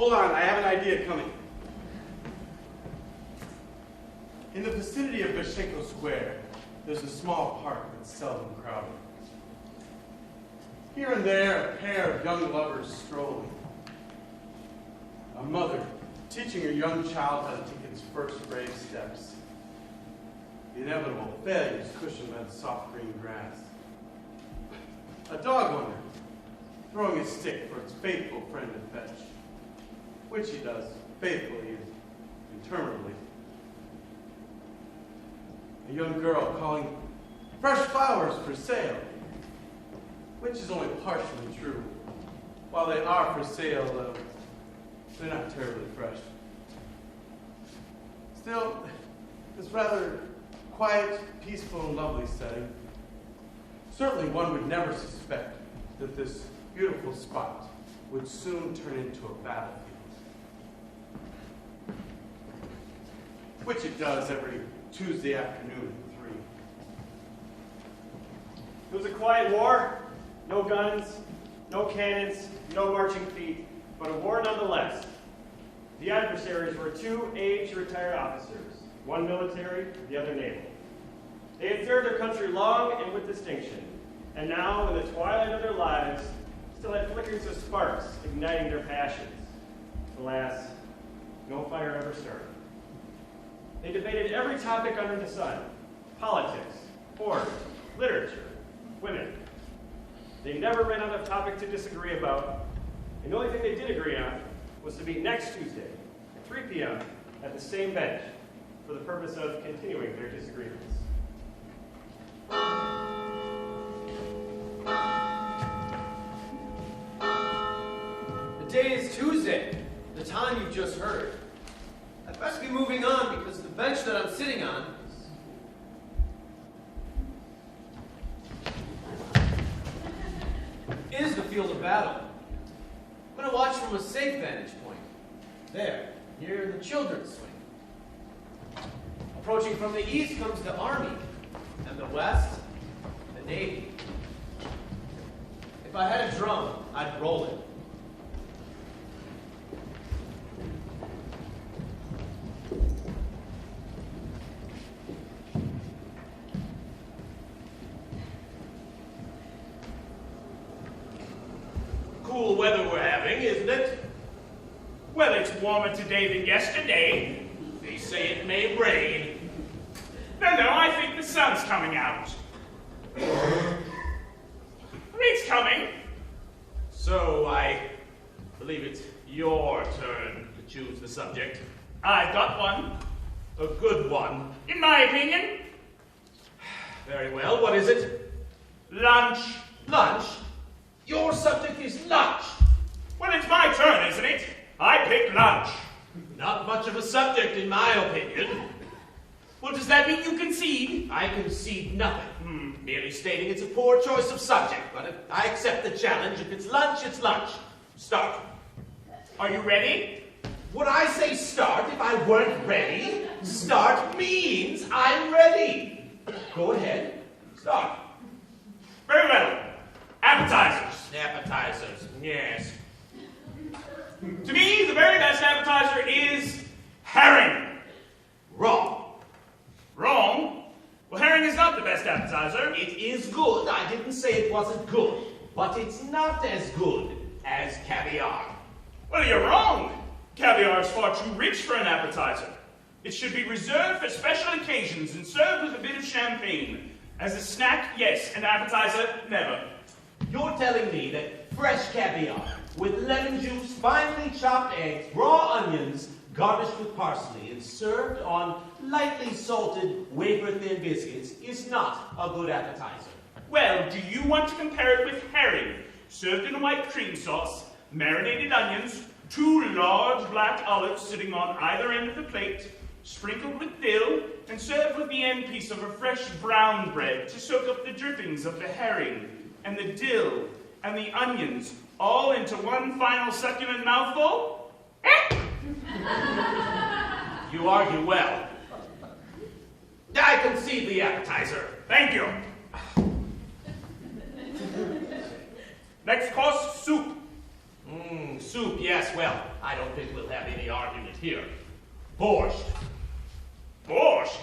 Hold on, I have an idea coming. In the vicinity of Vashenko Square, there's a small park that's seldom crowded. Here and there, a pair of young lovers strolling. A mother teaching her young child how to take its first brave steps. The inevitable failures cushioned by the soft green grass. A dog owner throwing a stick for its faithful friend to fetch, which he does faithfully and interminably. A young girl calling fresh flowers for sale, which is only partially true. While they are for sale, they're not terribly fresh. Still, this rather quiet, peaceful, and lovely setting, certainly one would never suspect that this beautiful spot would soon turn into a battlefield. Which it does every Tuesday afternoon at 3. It was a quiet war. No guns, no cannons, no marching feet, but a war nonetheless. The adversaries were 2 aged retired officers, one military, the other naval. They had served their country long and with distinction, and now, in the twilight of their lives, still had flickers of sparks igniting their passions. Alas, no fire ever started. They debated every topic under the sun: politics, sport, literature, women. They never ran out of topic to disagree about, and the only thing they did agree on was to meet next Tuesday at 3 p.m. at the same bench for the purpose of continuing their disagreements. The day is Tuesday, the time you've just heard. I'd best be moving on because the bench that I'm sitting on is the field of battle. I'm going to watch from a safe vantage point. There, near the children's swing. Approaching from the east comes the Army, and the west, the Navy. If I had a drum, I'd roll it. Cool weather we're having, isn't it? Well, it's warmer today than yesterday. They say it may rain. No, I think the sun's coming out. It's coming. So I believe it's your turn to choose the subject. I've got one. A good one, in my opinion. Very well, what is it? Lunch. Lunch? Your subject is lunch. Well, it's my turn, isn't it? I pick lunch. Not much of a subject, in my opinion. Well, does that mean you concede? I concede nothing. Merely stating it's a poor choice of subject, but if I accept the challenge. If it's lunch, it's lunch. Start. Are you ready? Would I say start if I weren't ready? Start means I'm ready. Go ahead. Start. Very well. Appetizers. Appetizers, yes. To me, the very best appetizer is herring. Wrong. Wrong? Well, herring is not the best appetizer. It is good. I didn't say it wasn't good. But it's not as good as caviar. Well, you're wrong. Caviar is far too rich for an appetizer. It should be reserved for special occasions and served with a bit of champagne. As a snack, yes. An appetizer, never. You're telling me that fresh caviar with lemon juice, finely chopped eggs, raw onions, garnished with parsley, and served on lightly salted wafer-thin biscuits is not a good appetizer. Well, do you want to compare it with herring, served in a white cream sauce, marinated onions, 2 large black olives sitting on either end of the plate, sprinkled with dill, and served with the end piece of a fresh brown bread to soak up the drippings of the herring, and the dill, and the onions, all into one final succulent mouthful? You argue well. I concede the appetizer. Thank you. Next course, soup. Soup, yes, well, I don't think we'll have any argument here. Borscht. Borscht?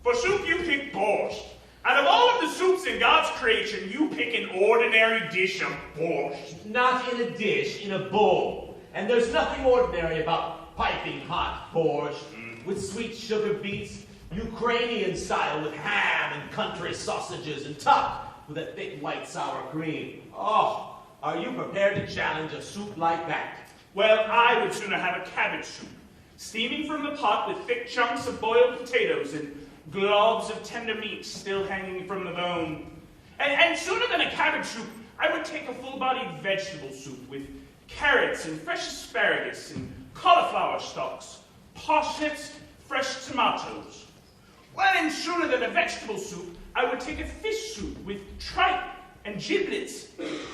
For soup, you pick borscht. Out of all of the soups in God's creation, you pick an ordinary dish of borscht. Not in a dish, in a bowl. And there's nothing ordinary about piping hot borscht with sweet sugar beets, Ukrainian style with ham and country sausages, and topped with a thick white sour cream. Oh, are you prepared to challenge a soup like that? Well, I would sooner have a cabbage soup, steaming from the pot with thick chunks of boiled potatoes and globs of tender meat still hanging from the bone. And sooner than a cabbage soup, I would take a full-bodied vegetable soup with carrots and fresh asparagus and cauliflower stalks, parsnips, fresh tomatoes. Well, and sooner than a vegetable soup, I would take a fish soup with tripe and giblets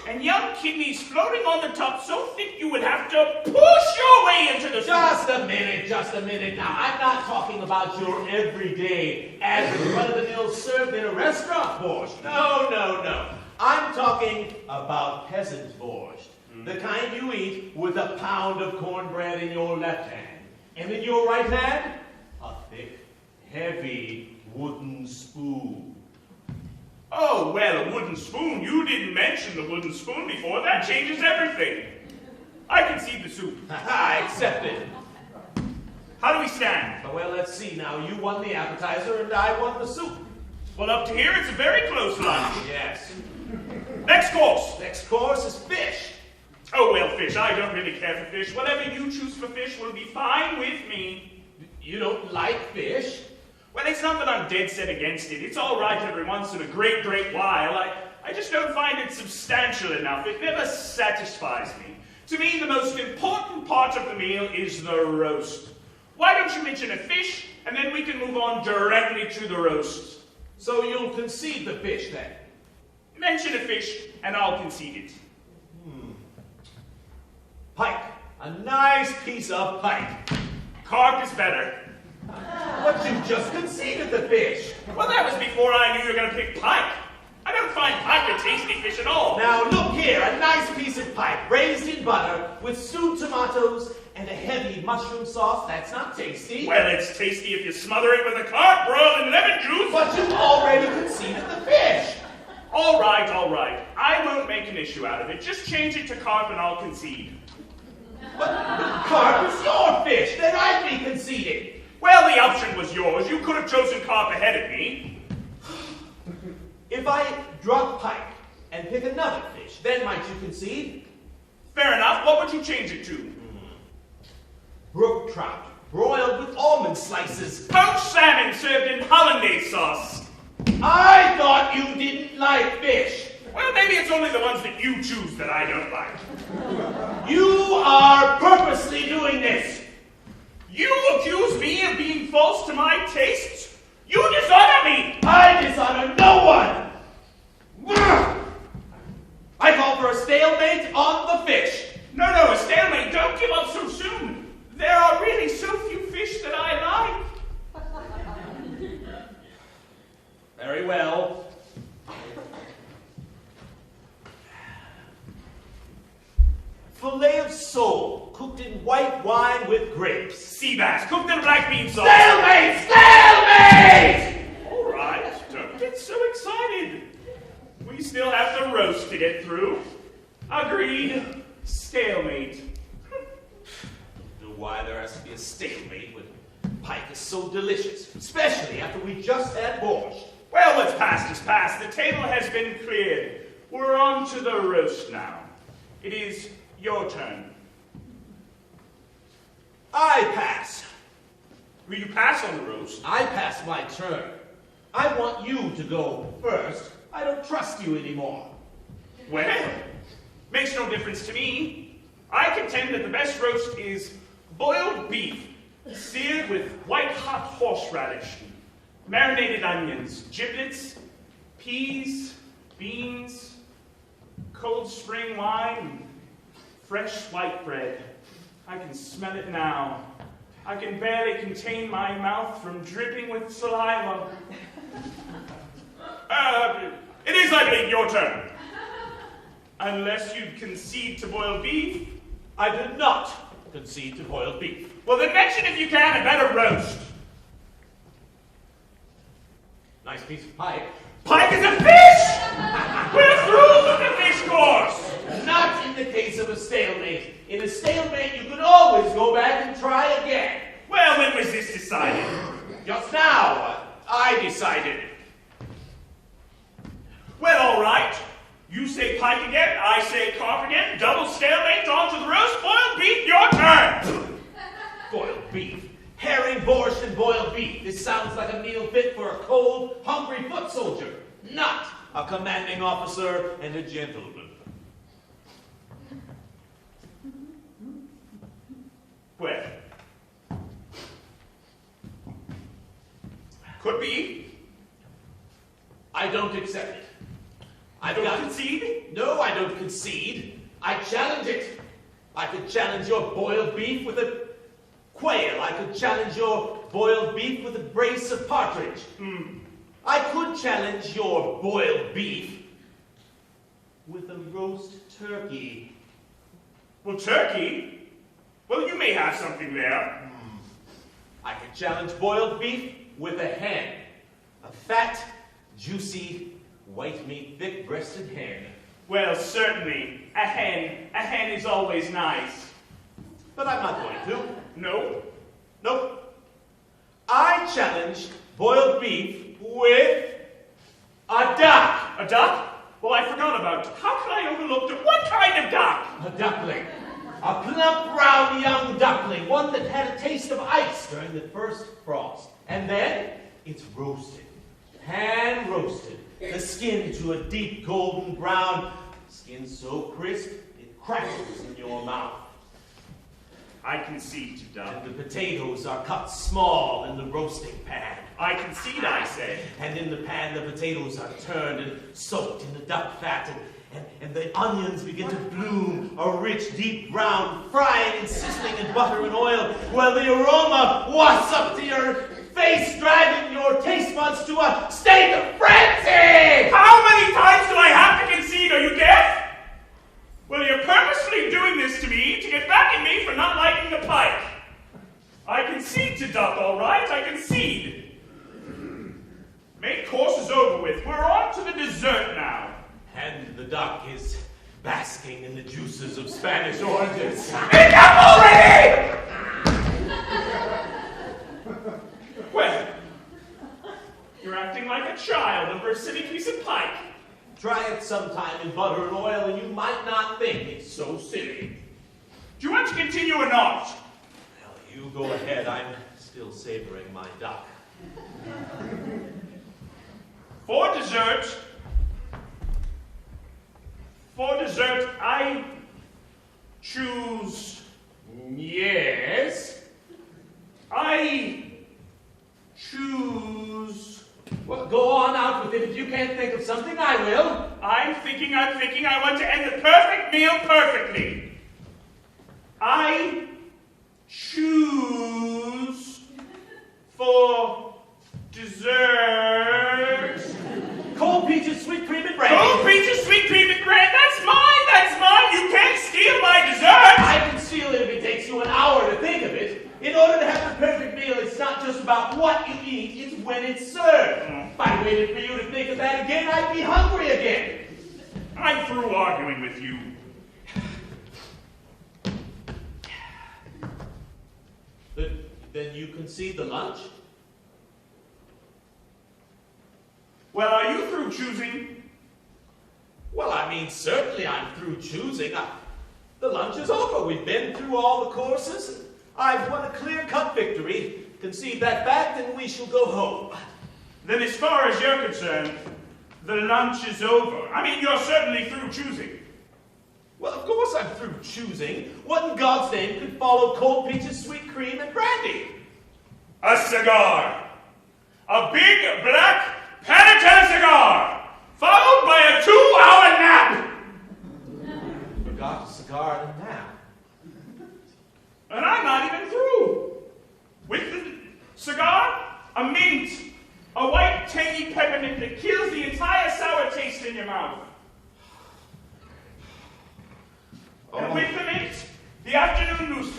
and young kidneys floating on the top so thick you would have to push your way into the soup. Just a minute. Now, I'm not talking about your everyday, average, run-of-the-mill served in a restaurant borscht. No. I'm talking about peasant borscht. The kind you eat with a pound of cornbread in your left hand. And in your right hand, a thick, heavy wooden spoon. Oh, well, a wooden spoon. You didn't mention the wooden spoon before. That changes everything. I concede the soup. I accept it. How do we stand? Well, let's see now. You won the appetizer and I won the soup. Well, up to here, it's a very close lunch. Yes. Next course. Next course is fish. Oh, well, fish. I don't really care for fish. Whatever you choose for fish will be fine with me. You don't like fish? Well, it's not that I'm dead set against it. It's all right every once in a great while. I just don't find it substantial enough. It never satisfies me. To me, the most important part of the meal is the roast. Why don't you mention a fish, and then we can move on directly to the roast. So you'll concede the fish, then? Mention a fish, and I'll concede it. Pike. A nice piece of pike. Carp is better. But you just conceded the fish. Well, that was before I knew you were going to pick pike. I don't find pike a tasty fish at all. Now, look here. A nice piece of pike, raised in butter, with stewed tomatoes and a heavy mushroom sauce. That's not tasty. Well, it's tasty if you smother it with a carp broiled in lemon juice. But you've already conceded the fish. All right. I won't make an issue out of it. Just change it to carp and I'll concede. But carp is your fish. Then I'd be conceding. Well, the option was yours. You could have chosen carp ahead of me. If I drop pike and pick another fish, then might you concede? Fair enough. What would you change it to? Brook trout, broiled with almond slices. Poached salmon served in hollandaise sauce. I thought you didn't like fish. Well, maybe it's only the ones that you choose that I don't like. You are purposely doing this. You accuse me of being false to my tastes? You dishonor me! I dishonor no one! I call for a stalemate on the fish. No, a stalemate. Don't give up so soon. There are really so few fish that I like. Very well. Filet of sole, cooked in white wine with grapes. Sea bass, cooked in black bean sauce. Stalemate! Stalemate! All right, don't get so excited. We still have the roast to get through. Agreed. Stalemate. I don't know why there has to be a stalemate when pike is so delicious, especially after we just had borscht. Well, what's past is past. The table has been cleared. We're on to the roast now. It is your turn. I pass. Will you pass on the roast? I pass my turn. I want you to go first. I don't trust you anymore. Well, makes no difference to me. I contend that the best roast is boiled beef, seared with white-hot horseradish, marinated onions, giblets, peas, beans, cold spring wine, fresh white bread. I can smell it now. I can barely contain my mouth from dripping with saliva. It is, I believe, your turn. Unless you'd concede to boiled beef, I did not concede to boiled beef. Well, then mention if you can a better roast. Nice piece of pike. Pike is a fish! We're through with the fish course! Not in the case of a stalemate. In a stalemate, you can always go back and try again. Well, when was this decided? Just now, I decided. Well, all right. You say pike again, I say carp again. Double stalemate, on to the roast. Boiled beef, your turn! Boiled beef. Herring, borscht, and boiled beef. This sounds like a meal fit for a cold, hungry foot soldier, not a commanding officer and a gentleman. Well, could be. I don't accept it. I don't concede? No, I don't concede. I challenge it. I could challenge your boiled beef with a quail. I could challenge your boiled beef with a brace of partridge. I could challenge your boiled beef with a roast turkey. Well, turkey? Well, you may have something there. I could challenge boiled beef with a hen. A fat, juicy, white meat, thick-breasted hen. Well, certainly. A hen is always nice. But I'm not going to. No? Nope. I challenge boiled beef with a duck. A duck? Well, I forgot about it. How could I overlook it? What kind of duck? A duckling. A plump, round young duckling. One that had a taste of ice during the first frost. And then it's roasted. Hand roasted. The skin to a deep golden brown. Skin so crisp, it crackles in your mouth. I concede to duck. And the potatoes are cut small in the roasting pan. I concede, I say. And in the pan, the potatoes are turned and soaked in the duck fat, and the onions begin to bloom a rich, deep brown, frying and sizzling in butter and oil, while the aroma wafts up to your face, driving your taste buds to a state of frenzy! How many times do I have to concede? Are you deaf? Well, you're purposely doing this to me to get back at me for not liking the pike. I concede to duck, all right? I concede. Main course is over with. We're on to the dessert now. And the duck is basking in the juices of Spanish oranges. Enough already! Well, you're acting like a child over a silly piece of pike. Try it sometime in butter and oil, and you might not think it's so silly. Do you want to continue or not? Well, you go ahead. I'm still savoring my duck. For dessert, I choose. Yes? I choose. Well, go on out with it. If you can't think of something, I will. I'm thinking. I want to end the perfect meal perfectly. I choose for dessert. Cold peaches, sweet cream, and brandy. Cold peaches, sweet cream, and brandy. That's mine. You can't steal my dessert. I can steal it if it takes you an hour to think of it. In order to have the perfect meal, it's not just about what you eat, it's when it's served. If I waited for you to think of that again, I'd be hungry again. I'm through arguing with you. Then you concede the lunch? Well, are you through choosing? Well, I mean, certainly I'm through choosing. The lunch is over. We've been through all the courses. I've won a clear-cut victory. Concede that fact, and we shall go home. Then as far as you're concerned, the lunch is over. I mean, you're certainly through choosing. Well, of course I'm through choosing. What in God's name could follow cold peaches, sweet cream, and brandy? A cigar. A big, black, Panatella cigar, followed by a 2-hour nap. Forgot a cigar and a nap. And I'm not even through. With the cigar, a mint, a white, tangy peppermint that kills the entire sour taste in your mouth. And with the mint, the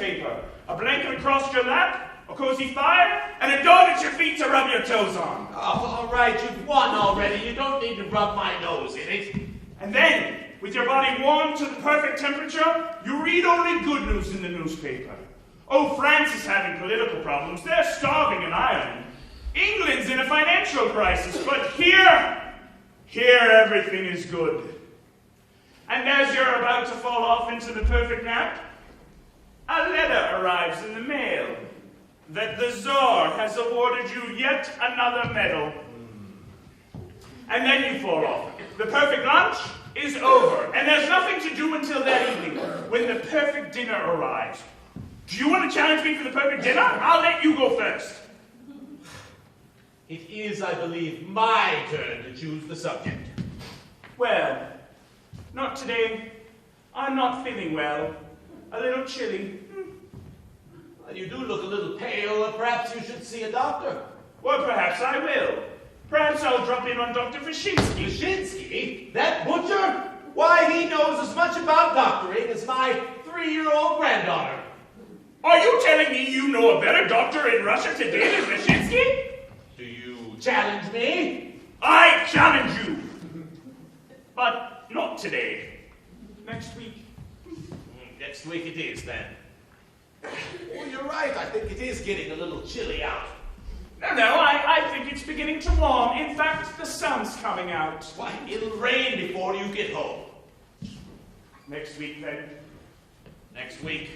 newspaper, a blanket across your lap, a cozy fire, and a dog at your feet to rub your toes on. Oh, all right, you've won already. You don't need to rub my nose in it. And then, with your body warmed to the perfect temperature, you read only good news in the newspaper. Oh, France is having political problems. They're starving in Ireland. England's in a financial crisis, but here everything is good. And as you're about to fall off into the perfect nap, a letter arrives in the mail that the Tsar has awarded you yet another medal. And then you fall off. The perfect lunch is over, and there's nothing to do until that evening, when the perfect dinner arrives. Do you want to challenge me for the perfect dinner? I'll let you go first. It is, I believe, my turn to choose the subject. Well, not today. I'm not feeling well. A little chilly. Well, you do look a little pale. Perhaps you should see a doctor. Well, perhaps I will. Perhaps I'll drop in on Dr. Wyszynski. Wyszynski? That butcher? Why, he knows as much about doctoring as my 3-year-old granddaughter. Are you telling me you know a better doctor in Russia today than Wyszynski? Do you challenge me? I challenge you! But not today. Next week. Next week it is, then. Oh, you're right. I think it is getting a little chilly out. No, I think it's beginning to warm. In fact, the sun's coming out. Why, it'll rain before you get home. Next week, then. Next week.